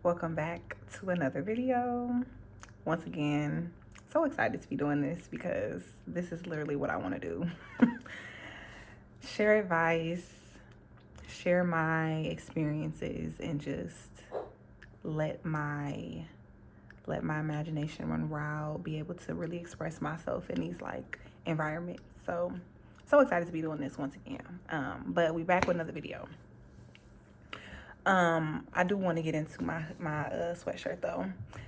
Welcome back to another video. Once again, so excited to be doing this because this is literally what I want to do. Share advice, share my experiences, and just let my imagination run wild, be able to really express myself in these environments. So excited to be doing this once again. But we back with another video. I do want to get into my sweatshirt though.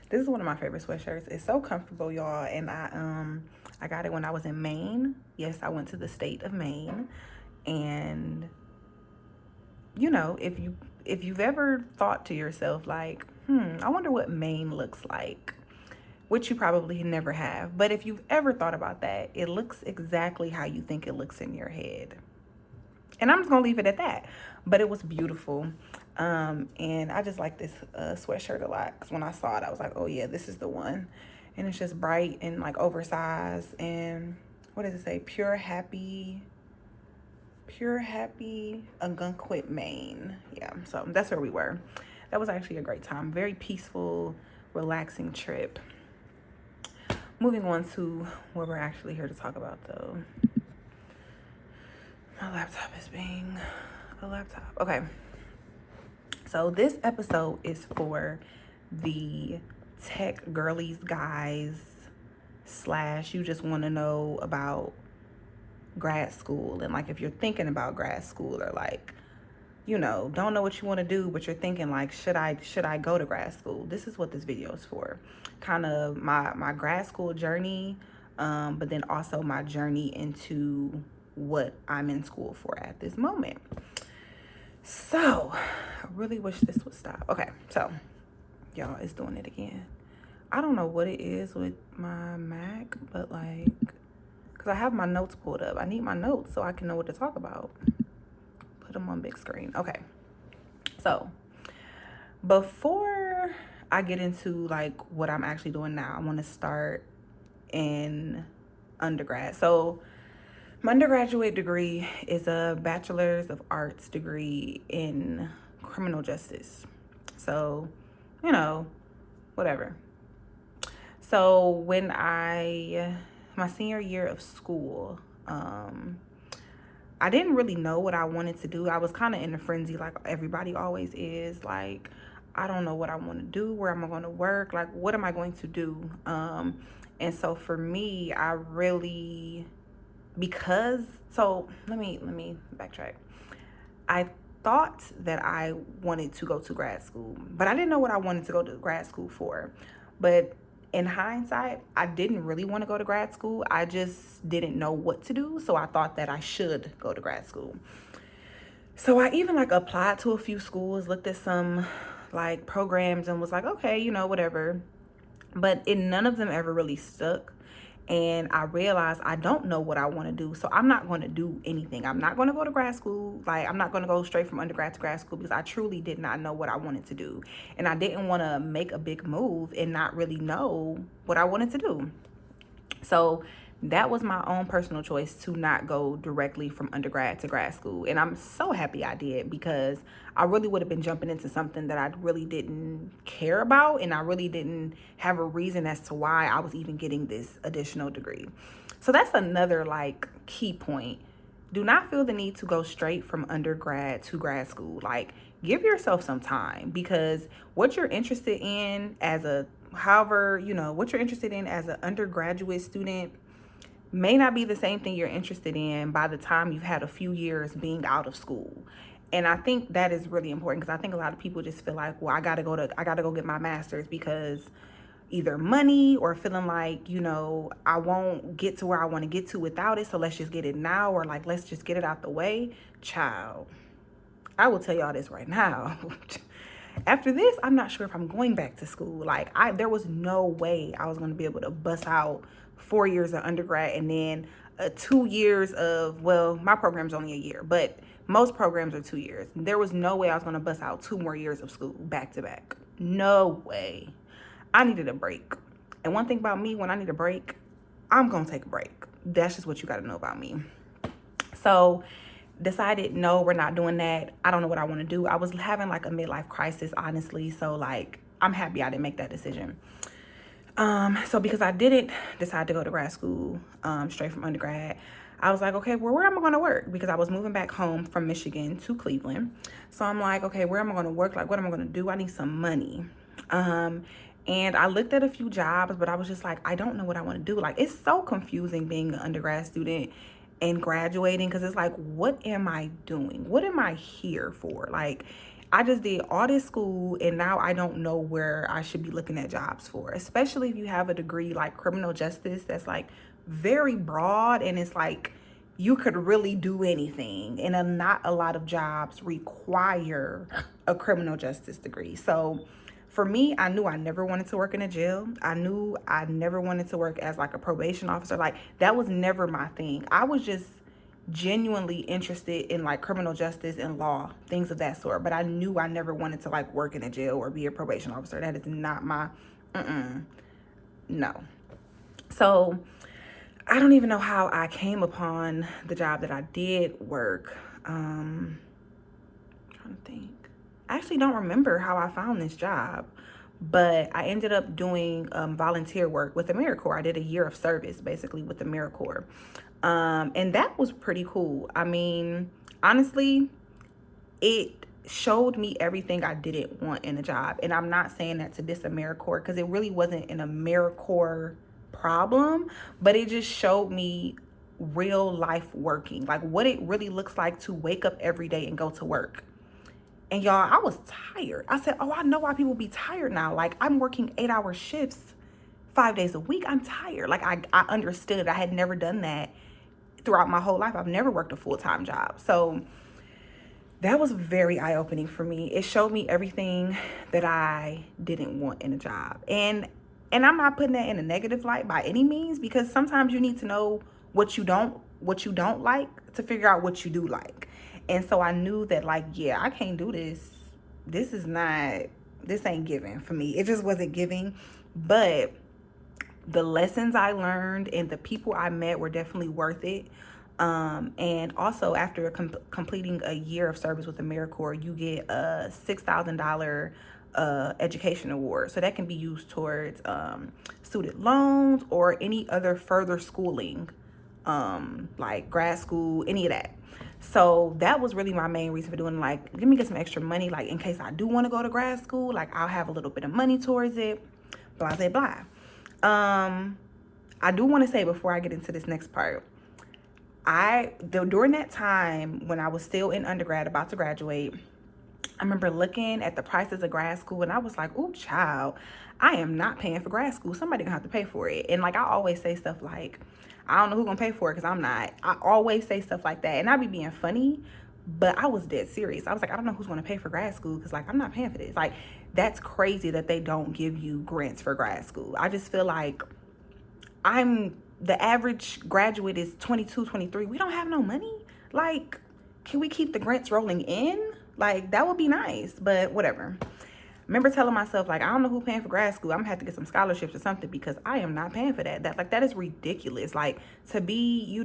This is one of my favorite sweatshirts. It's so comfortable, y'all, and I got it when I was in Maine. Yes, I went to the state of Maine, and you know, if you've ever thought to yourself like, I wonder what Maine looks like, which you probably never have, but if you've ever thought about that, it looks exactly how you think it looks in your head. And I'm just gonna leave it at that. But it was beautiful. And I just like this sweatshirt a lot because when I saw it, I was like, oh yeah, this is the one. And it's just bright and like oversized. And what does it say? Pure happy, Algonquin, Maine. Yeah, so that's where we were. That was actually a great time. Very peaceful, relaxing trip. Moving on to what we're actually here to talk about though. My laptop is being a laptop. Okay. So this episode is for the tech girlies, guys, / you just want to know about grad school. And like if you're thinking about grad school or like, you know, don't know what you want to do, but you're thinking like, should I go to grad school? This is what this video is for. Kind of my grad school journey, but then also my journey into what I'm in school for at this moment. So I really wish this would stop. Okay, so y'all, it's doing it again. I don't know what it is with my Mac, but like, because I have my notes pulled up. I need my notes so I can know what to talk about. Put them on big screen. Okay, so before I get into like what I'm actually doing now, I want to start in undergrad. So my undergraduate degree is a Bachelor's of Arts degree in criminal justice. So, you know, whatever. So when my senior year of school, I didn't really know what I wanted to do. I was kind of in a frenzy like everybody always is. Like, I don't know what I want to do. Where am I going to work? Like, what am I going to do? And so for me, I really... so let me backtrack. I thought that I wanted to go to grad school, but I didn't know what I wanted to go to grad school for. But in hindsight, I didn't really want to go to grad school. I just didn't know what to do. So I thought that I should go to grad school. So I even like applied to a few schools, looked at some like programs and was like, okay, you know, whatever. But none of them ever really stuck. And I realized I don't know what I want to do. So I'm not going to do anything. I'm not going to go to grad school. Like, I'm not going to go straight from undergrad to grad school because I truly did not know what I wanted to do. And I didn't want to make a big move and not really know what I wanted to do. So that was my own personal choice to not go directly from undergrad to grad school. And I'm so happy I did because I really would have been jumping into something that I really didn't care about. And I really didn't have a reason as to why I was even getting this additional degree. So that's another like key point. Do not feel the need to go straight from undergrad to grad school. Like, give yourself some time because what you're interested in as what you're interested in as an undergraduate student may not be the same thing you're interested in by the time you've had a few years being out of school. And I think that is really important because I think a lot of people just feel like, well, I gotta go get my master's because either money or feeling like, you know, I won't get to where I want to get to without it. So let's just get it now, or like, let's just get it out the way. Child, I will tell y'all this right now. After this, I'm not sure if I'm going back to school. Like, there was no way I was going to be able to bust out 4 years of undergrad and then 2 years of, well, my program's only a year, but most programs are 2 years. There was no way I was going to bust out 2 more years of school back to back. No way. I needed a break. And one thing about me, when I need a break, I'm going to take a break. That's just what you got to know about me. So decided, no, we're not doing that. I don't know what I want to do. I was having like a midlife crisis, honestly. So like I'm happy I didn't make that decision. So because I didn't decide to go to grad school straight from undergrad, I was like, okay, well, where am I going to work? Because I was moving back home from Michigan to Cleveland. So I'm like, okay, where am I going to work? Like, what am I going to do? I need some money. And I looked at a few jobs, but I was just like, I don't know what I want to do. Like, it's so confusing being an undergrad student and graduating, because it's like, what am I doing? What am I here for? Like, I just did all this school and now I don't know where I should be looking at jobs for, especially if you have a degree like criminal justice that's like very broad, and it's like you could really do anything, and not a lot of jobs require a criminal justice degree. So for me, I knew I never wanted to work in a jail. I knew I never wanted to work as like a probation officer. Like, that was never my thing. I was just genuinely interested in like criminal justice and law, things of that sort. But I knew I never wanted to like work in a jail or be a probation officer. That is not my, no. So I don't even know how I came upon the job that I did work. I'm trying to think. I actually don't remember how I found this job, but I ended up doing volunteer work with AmeriCorps. I did a year of service basically with AmeriCorps. And that was pretty cool. I mean, honestly, it showed me everything I didn't want in a job. And I'm not saying that to diss AmeriCorps, because it really wasn't an AmeriCorps problem, but it just showed me real life working, like what it really looks like to wake up every day and go to work. And y'all, I was tired. I said, oh, I know why people be tired now. Like, I'm working 8-hour shifts 5 days a week. I'm tired. Like, I understood. I had never done that throughout my whole life. I've never worked a full-time job. So that was very eye-opening for me. It showed me everything that I didn't want in a job. And I'm not putting that in a negative light by any means, because sometimes you need to know what you don't like to figure out what you do like. And so I knew that, like, yeah, I can't do this. This ain't giving for me. It just wasn't giving. But the lessons I learned and the people I met were definitely worth it. And also, after completing a year of service with AmeriCorps, you get a $6,000 education award. So that can be used towards student loans or any other further schooling, like grad school, any of that. So that was really my main reason for doing, like, let me get some extra money, like, in case I do want to go to grad school, like, I'll have a little bit of money towards it, blah, blah, blah. I do want to say, before I get into this next part, during that time when I was still in undergrad, about to graduate, I remember looking at the prices of grad school, and I was like, ooh, child, I am not paying for grad school. Somebody gonna have to pay for it. And like, I always say stuff like, I don't know who's gonna pay for it, because I'm not. I always say stuff like that, and I be being funny, but I was dead serious. I was like, I don't know who's gonna pay for grad school, because like, I'm not paying for this. Like, that's crazy that they don't give you grants for grad school. I just feel like the average graduate is 22, 23. We don't have no money. Like, can we keep the grants rolling in? Like, that would be nice, but whatever. Remember telling myself, like, I don't know who's paying for grad school. I'm gonna have to get some scholarships or something, because I am not paying for that. That is ridiculous. Like, to be,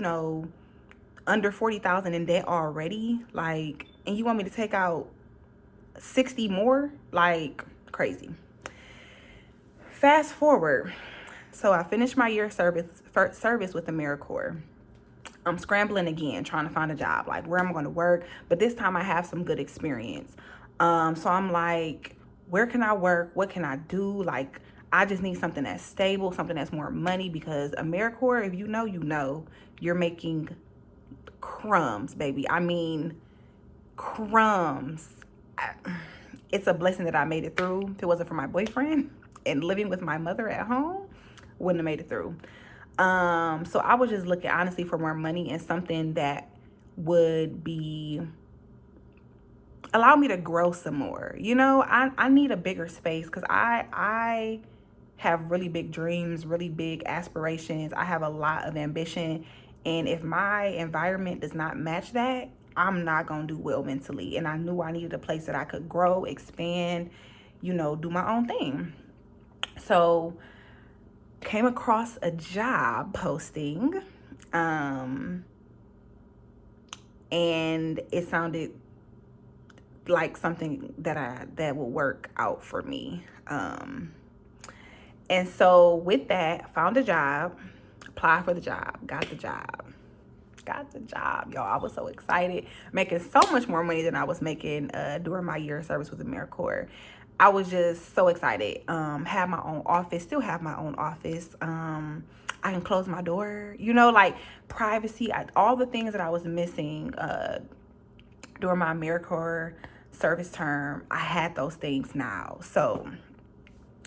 under 40,000 in debt already, like, and you want me to take out 60 more? Like, crazy. Fast forward. So I finished my year of service with AmeriCorps. I'm scrambling again, trying to find a job, like, where am I going to work? But this time I have some good experience. So I'm like, where can I work? What can I do? Like, I just need something that's stable, something that's more money, because AmeriCorps, if you know, you're making crumbs, baby. I mean, crumbs. It's a blessing that I made it through. If it wasn't for my boyfriend and living with my mother at home, wouldn't have made it through. So I was just looking, honestly, for more money and something that would allow me to grow some more. I need a bigger space, because I have really big dreams, really big aspirations. I have a lot of ambition. And if my environment does not match that, I'm not going to do well mentally. And I knew I needed a place that I could grow, expand, do my own thing. So came across a job posting, and it sounded like something that will work out for me. And so with that, found a job, applied for the job, got the job. Got the job, y'all. I was so excited, making so much more money than I was making during my year of service with AmeriCorps. I was just so excited. Have my own office, still have my own office. I can close my door, like privacy, all the things that I was missing during my AmeriCorps service term. I had those things now. So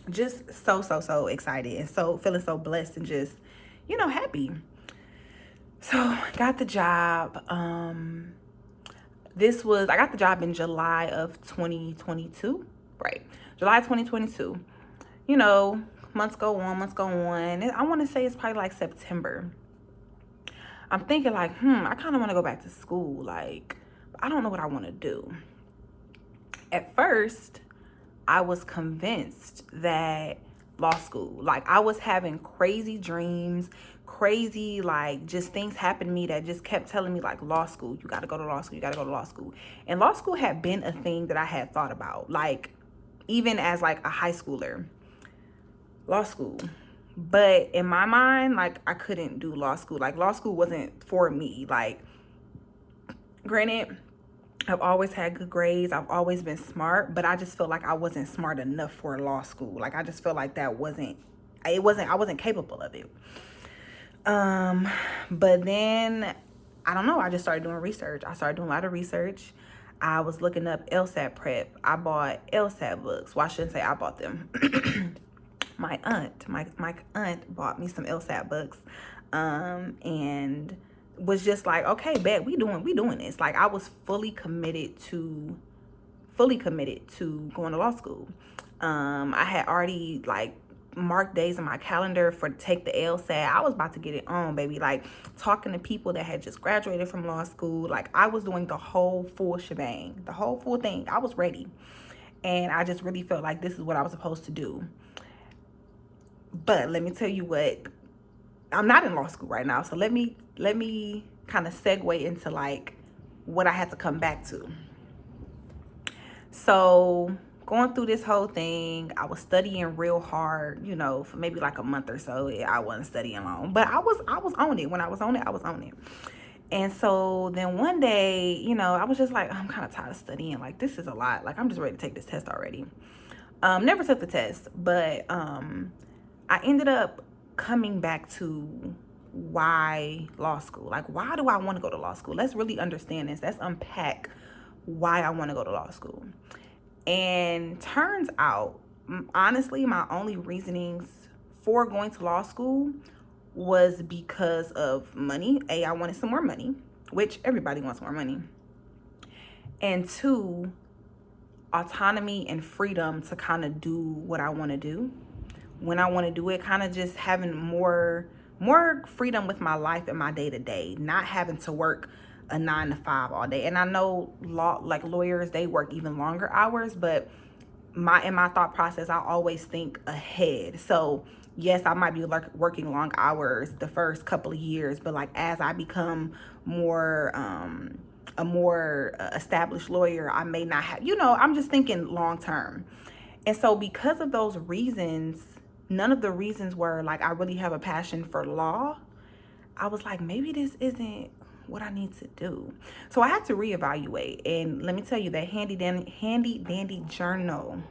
just so excited, and so feeling so blessed, and just, happy. So got the job. I got the job in July of 2022, right? July 2022. Months go on. And I want to say it's probably like September. I'm thinking like, I kind of want to go back to school. Like, I don't know what I want to do. At first, I was convinced that law school, like I was having crazy dreams, crazy, like just things happened to me that just kept telling me like, law school, you got to go to law school, you got to go to law school. And law school had been a thing that I had thought about, like even as like a high schooler, law school. But in my mind, like I couldn't do law school. Like law school wasn't for me. Like, granted, I've always had good grades. I've always been smart, but I just felt like I wasn't smart enough for law school. Like I just felt like I wasn't capable of it. But then I don't know, I just started doing research. I started doing a lot of research. I was looking up LSAT prep. I bought LSAT books. Well, I shouldn't say I bought them. My aunt bought me some LSAT books. And was just like, okay, bet we doing this. Like I was fully committed to going to law school. I had already like marked days in my calendar for to take the LSAT. I was about to get it on, baby. Like talking to people that had just graduated from law school. Like I was doing the whole full shebang, the whole full thing. I was ready. And I just really felt like this is what I was supposed to do. But let me tell you what, I'm not in law school right now. So let me kind of segue into like what I had to come back to. So going through this whole thing, I was studying real hard, for maybe like a month or so. I wasn't studying long, but I was on it. When I was on it, I was on it. And so then one day, I was just like, I'm kind of tired of studying. Like, this is a lot. Like, I'm just ready to take this test already. Never took the test, but I ended up coming back to why law school. Like, why do I want to go to law school? Let's really understand this. Let's unpack why I want to go to law school. And turns out, honestly, my only reasonings for going to law school was because of money. I wanted some more money, which everybody wants more money. And two, autonomy and freedom to kind of do what I want to do when I want to do it, kind of just having more freedom with my life and my day-to-day, not having to work a 9 to 5 all day. And I know lawyers, they work even longer hours, but in my thought process, I always think ahead. So yes, I might be working long hours the first couple of years, but like as I become more a more established lawyer, I may not have, I'm just thinking long term. And so because of those reasons, none of the reasons were like I really have a passion for law. I was like, maybe this isn't what I need to do. So I had to reevaluate. And let me tell you, that handy dandy journal,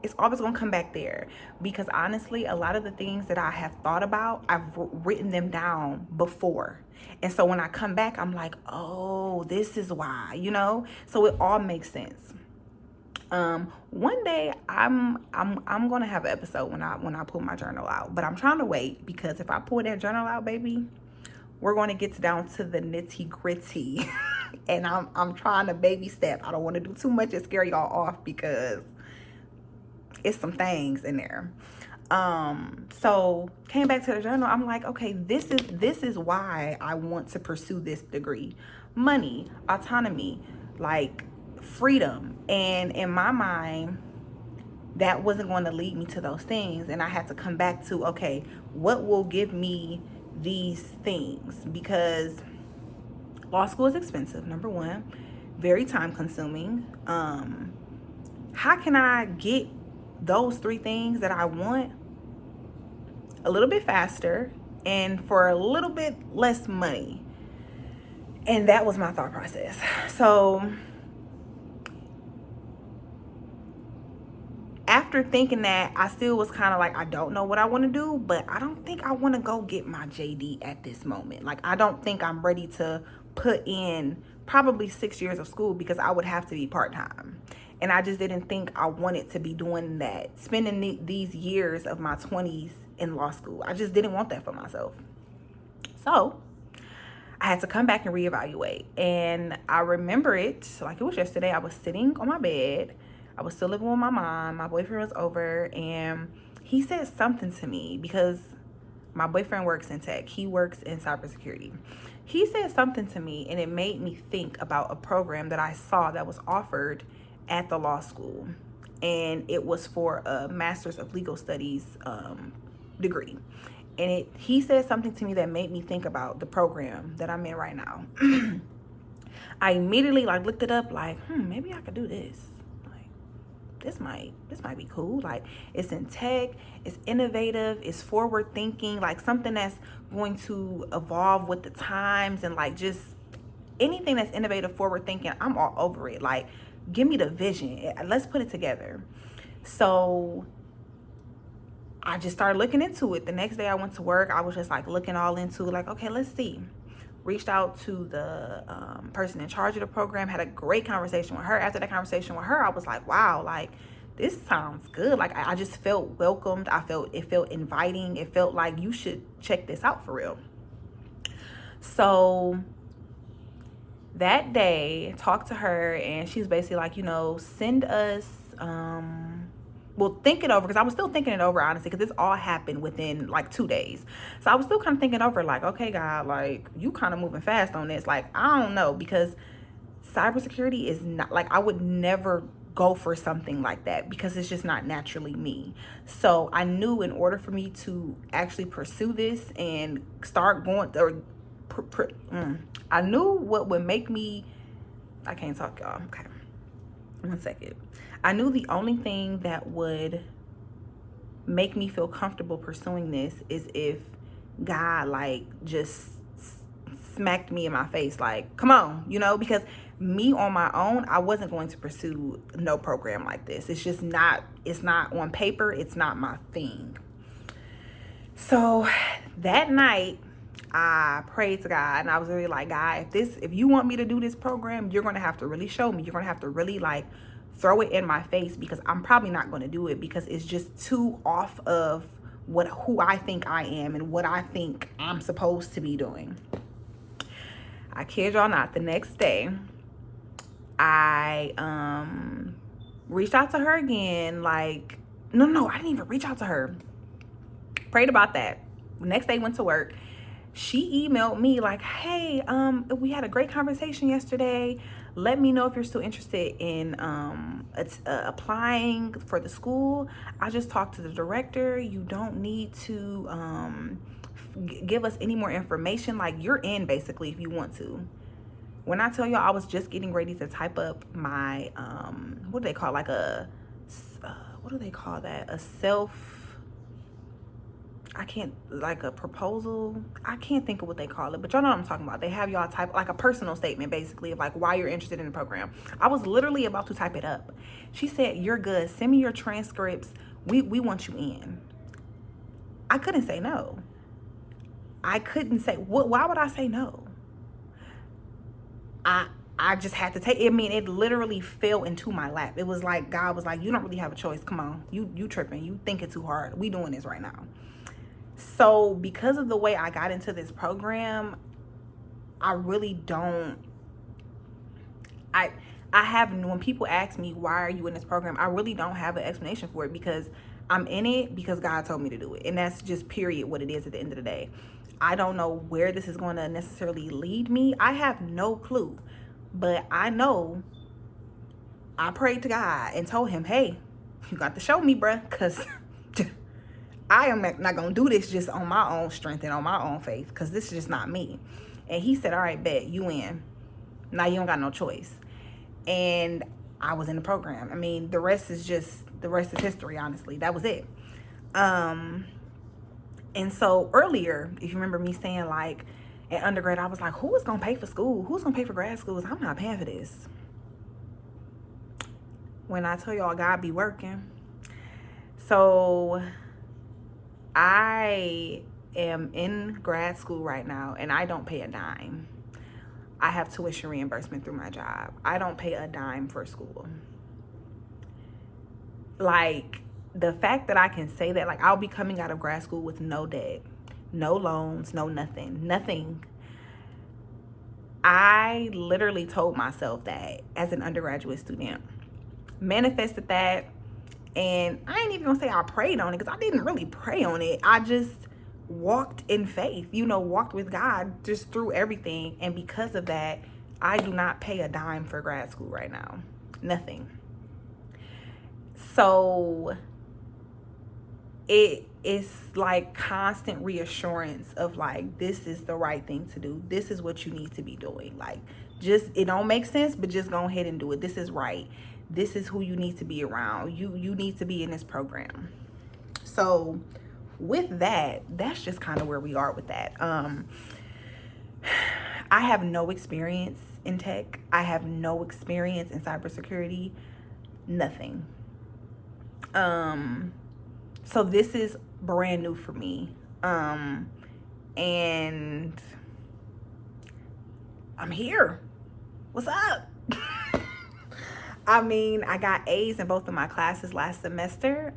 it's always going to come back there, because honestly, a lot of the things that I have thought about, I've written them down before. And so when I come back, I'm like, oh, this is why, so it all makes sense. One day I'm gonna have an episode when I pull my journal out, but I'm trying to wait, because if I pull that journal out, baby, we're going to get down to the nitty gritty. And I'm trying to baby step. I don't want to do too much and scare y'all off, because it's some things in there. So came back to the journal. I'm like, okay, this is why I want to pursue this degree. Money, autonomy, like freedom. And in my mind, that wasn't going to lead me to those things. And I had to come back to, okay, what will give me these things? Because law school is expensive, number one. very time consuming. How can I get those 3 things that I want a little bit faster and for a little bit less money? And that was my thought process. So after thinking that, I still was kind of like, I don't know what I want to do, but I don't think I want to go get my JD at this moment. Like, I don't think I'm ready to put in probably 6 years of school, because I would have to be part-time. And I just didn't think I wanted to be doing that, spending these years of my 20s in law school. I just didn't want that for myself. So I had to come back and reevaluate. And I remember it like it was yesterday. I was sitting on my bed. I was still living with my mom. My boyfriend was over, and he said something to me, because my boyfriend works in tech. He works in cybersecurity. He said something to me, and it made me think about a program that I saw that was offered at the law school. And it was for a Master's of Legal Studies degree. And he said something to me that made me think about the program that I'm in right now. I immediately looked it up, maybe I could do this. This might be cool. It's in tech, it's innovative, it's forward thinking, something that's going to evolve with the times, and just anything that's innovative, forward thinking, I'm all over it. Give me the vision. Let's put it together. So I just started looking into it. The next day I went to work, I was just looking all into okay, let's see. Reached out to the person in charge of the program, had a great conversation with her. After that conversation with her, I was like, wow, this sounds good. I just felt welcomed. It felt inviting. It felt like you should check this out for real. So that day, talked to her, and she was basically send us, think it over, because I was still thinking it over, honestly, because this all happened within 2 days. So I was still kind of thinking over, okay, God, you kind of moving fast on this. I don't know, because cybersecurity is not, I would never go for something like that, because it's just not naturally me. So I knew in order for me to actually pursue this and start going, I knew what would make me, I can't talk, y'all. Okay, 1 second. I knew the only thing that would make me feel comfortable pursuing this is if God just smacked me in my face, come on, because me on my own, I wasn't going to pursue no program like this. It's just not, it's not on paper, it's not my thing. So that night, I prayed to God, and I was really like, God, if you want me to do this program, you're going to have to really show me. You're going to have to really throw it in my face, because I'm probably not going to do it, because it's just too off of who I think I am and what I think I'm supposed to be doing. I kid y'all not, the next day, I reached out to her again. No, I didn't even reach out to her. Prayed about that. The next day, went to work. She emailed me hey, we had a great conversation yesterday. Let me know if you're still interested in applying for the school. I just talked to the director. You don't need to give us any more information. You're in, basically, if you want to. When I tell y'all, I was just getting ready to type up my what do they call what do they call that? A proposal. I can't think of what they call it, but y'all know what I'm talking about. They have y'all type a personal statement, basically, of why you're interested in the program. I was literally about to type it up. She said, you're good. Send me your transcripts. We want you in. I couldn't say no. I couldn't say, why would I say no? I just had to take it. I mean, it literally fell into my lap. It was God was you don't really have a choice. Come on, you tripping. You thinking too hard. We doing this right now. So because of the way I got into this program, I really don't, I have, when people ask me, why are you in this program? I really don't have an explanation for it, because I'm in it because God told me to do it. And that's just period what it is at the end of the day. I don't know where this is going to necessarily lead me. I have no clue, but I know I prayed to God and told him, hey, you got to show me, bruh, because I am not going to do this just on my own strength and on my own faith, because this is just not me. And he said, all right, bet, you in. Now you don't got no choice. and I was in the program. I mean, the rest is history, honestly. That was it. And so earlier, if you remember me saying, like, in undergrad, I was like, who is going to pay for school? Who's going to pay for grad schools? I'm not paying for this. When I tell y'all God be working. So I am in grad school right now, and I don't pay a dime. I have tuition reimbursement through my job. I don't pay a dime for school. Like, the fact that I can say that, like, I'll be coming out of grad school with no debt, no loans, no nothing. I literally told myself that as an undergraduate student, manifested that, and I ain't even gonna say I prayed on it, because I didn't really pray on it. I just walked in faith, walked with God just through everything. And because of that, I do not pay a dime for grad school right now. Nothing. So it is like constant reassurance of, like, this is the right thing to do. This is what you need to be doing. Like, just, it don't make sense, but just go ahead and do it. This is right. This is who you need to be around. You need to be in this program. So with that, that's just kind of where we are with that. I have no experience in tech. I have no experience in cybersecurity. Nothing. So this is brand new for me. And I'm here. What's up? I mean, I got A's in both of my classes last semester.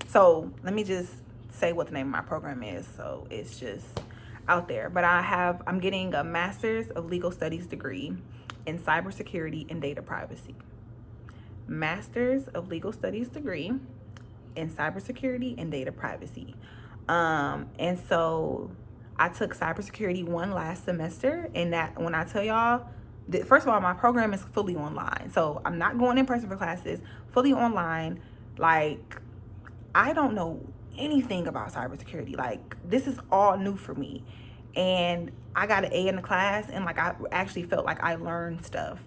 So let me just say what the name of my program is, so it's just out there. But I'm getting a master's of legal studies degree in cybersecurity and data privacy. Master's of legal studies degree in cybersecurity and data privacy. And so I took cybersecurity 1 last semester, and that, when I tell y'all, first of all, my program is fully online. So I'm not going in person for classes, fully online. Like, I don't know anything about cybersecurity. Like, this is all new for me. And I got an A in the class, and, like, I actually felt like I learned stuff.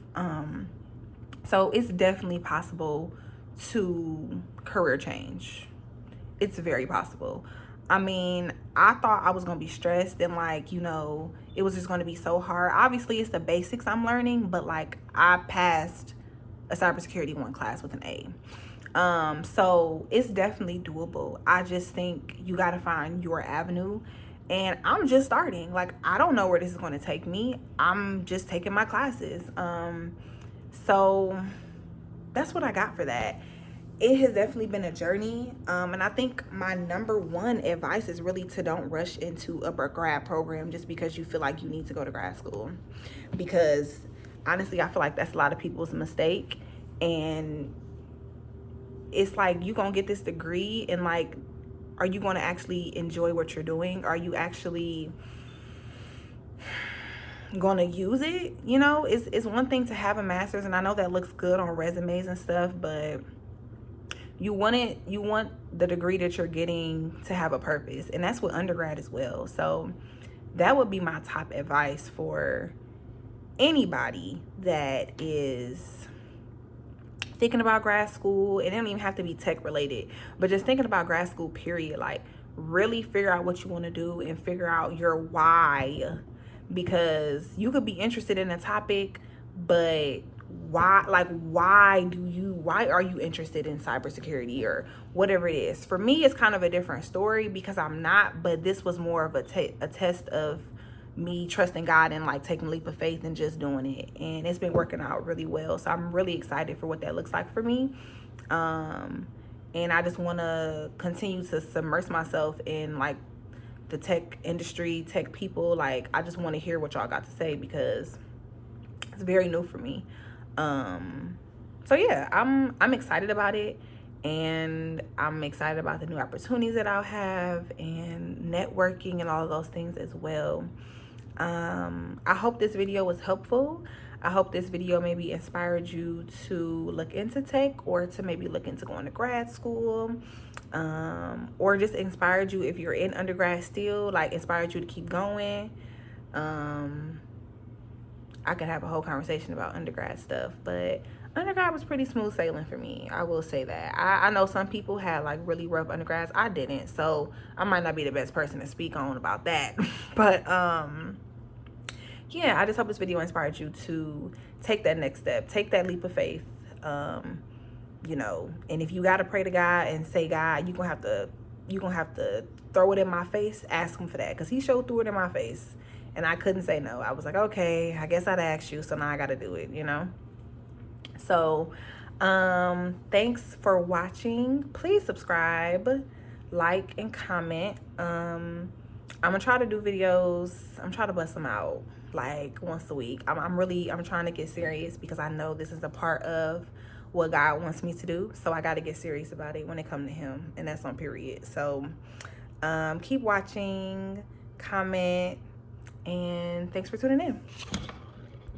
So it's definitely possible to career change. It's very possible. I mean, I thought I was going to be stressed and, like, it was just going to be so hard. Obviously, it's the basics I'm learning, but, like, I passed a cybersecurity 1 class with an A. So it's definitely doable. I just think you got to find your avenue. And I'm just starting. Like, I don't know where this is going to take me. I'm just taking my classes. So that's what I got for that. It has definitely been a journey. And I think my number 1 advice is really to don't rush into a grad program just because you feel like you need to go to grad school. Because honestly, I feel like that's a lot of people's mistake. And it's like, you gonna get this degree, and, like, are you going to actually enjoy what you're doing? Are you actually going to use it? It's one thing to have a master's, and I know that looks good on resumes and stuff, but you want the degree that you're getting to have a purpose, and that's what undergrad as well. So that would be my top advice for anybody that is thinking about grad school. It doesn't even have to be tech related, but just thinking about grad school, period. Like, really figure out what you want to do and figure out your why, because you could be interested in a topic, but why are you interested in cybersecurity or whatever it is? For me, it's kind of a different story because I'm not, but this was more of a test of me trusting God and, like, taking a leap of faith and just doing it, and it's been working out really well. So I'm really excited for what that looks like for me. And I just want to continue to submerge myself in, like, the tech industry, tech people. Like, I just want to hear what y'all got to say because it's very new for me. So yeah, I'm excited about it, and I'm excited about the new opportunities that I'll have and networking and all of those things as well. I hope this video was helpful. I hope this video maybe inspired you to look into tech, or to maybe look into going to grad school, or just inspired you, if you're in undergrad still, like, inspired you to keep going. I could have a whole conversation about undergrad stuff, but undergrad was pretty smooth sailing for me. I will say that. I know some people had like really rough undergrads. I didn't, so I might not be the best person to speak on about that. But yeah, I just hope this video inspired you to take that next step, take that leap of faith. You know, and if you gotta pray to God and say, God, you're gonna have to throw it in my face, ask him for that, because he showed through it in my face and I couldn't say no. I was like, okay, I guess I'd ask you, so now I gotta do it, you know. So thanks for watching. Please subscribe, like, and comment. I'm gonna try to do videos. I'm trying to bust them out like once a week. I'm trying to get serious, because I know this is a part of what God wants me to do. So I got to get serious about it when it comes to him, and that's on period. So keep watching, comment, and thanks for tuning in.